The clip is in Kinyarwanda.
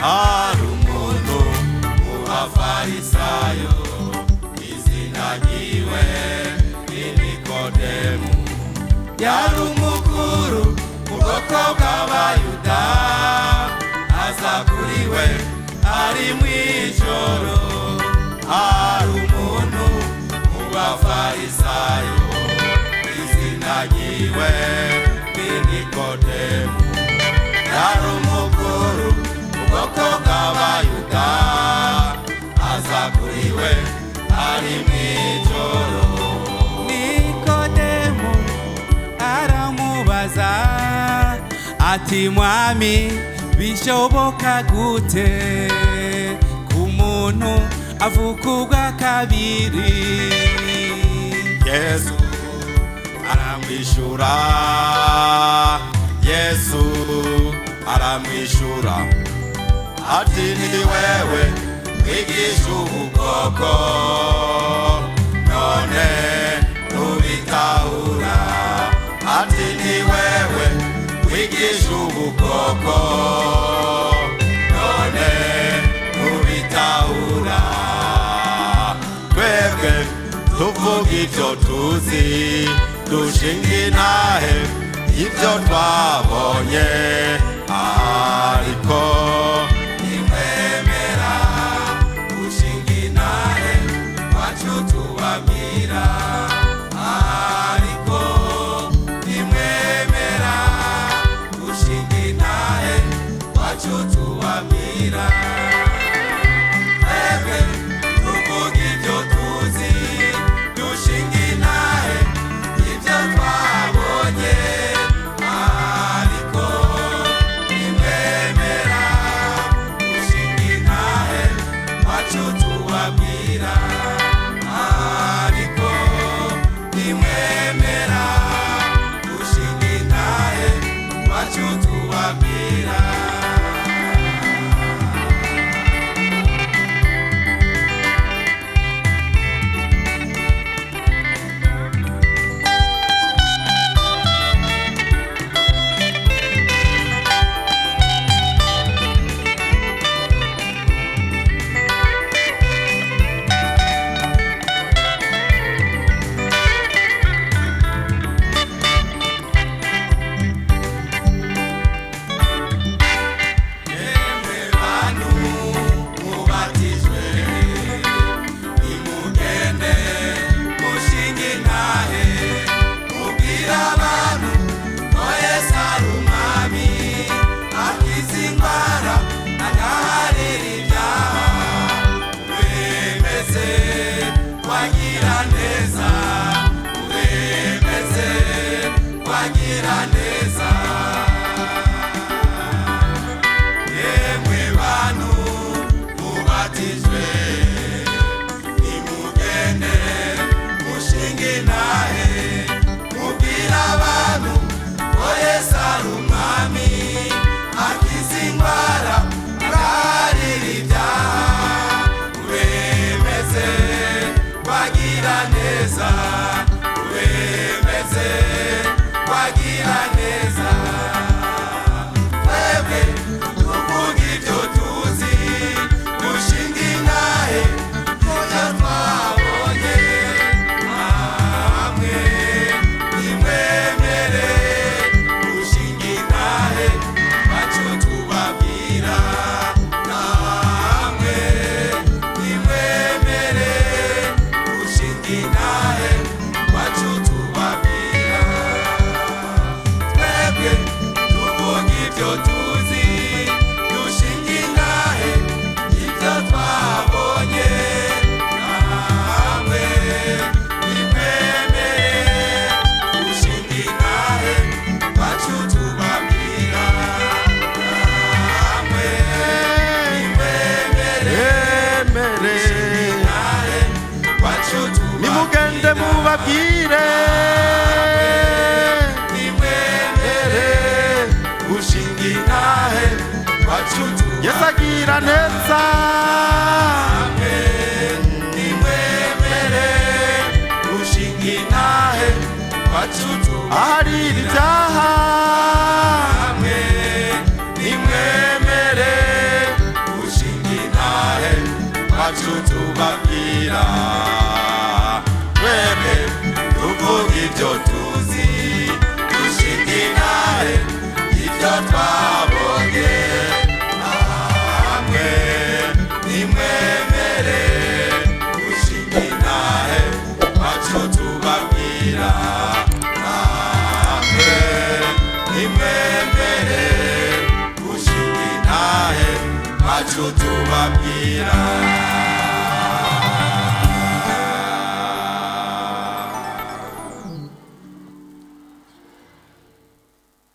hari umuntu mu bafarisayo izina ryiwe ni Nikodemu, yari umukuru mu bwoko bw'abayuda, aza kuri we ari mw'ijoro. Hari umuntu mu bafarisayo izina ryiwe ni Nikodemu, yari umukuru mu bwoko bw'abayuda, aza kuri we ari mw'ijoro. Nikodemu aramubaza ati mwami, bishoboka gute ku muntu avuka ubwa kabiri? Yesu aramwishura, Yesu aramwishura ati ni wewe mwigisha ubukoko, none ntubitahura. Ati ni wewe mwigisha ubukoko, none ntubitahura. Twebwe tuvuga ivyo tuzi, dushinga intahe ivyo twabonye, ariko nimwemera gushinga intahe wacu tubabwira, ariko nimwemera gushinga intahe wacu tubabwira. Twebwe tuvuga ivyo tuzi, dushinga intahe ivyo twabonye, ariko nimwemera gushinga intahe wacu tubabwira, ariko nimwemera gushinga intahe wacu tubabwira. Nimugende mubabwire, nimwemere gushinga intahe wacu tubabwira. Yesu agira neza, nimwemere gushinga intahe wacu tubabwira. Ahari ibyaha, nimwemere bacu tubabwira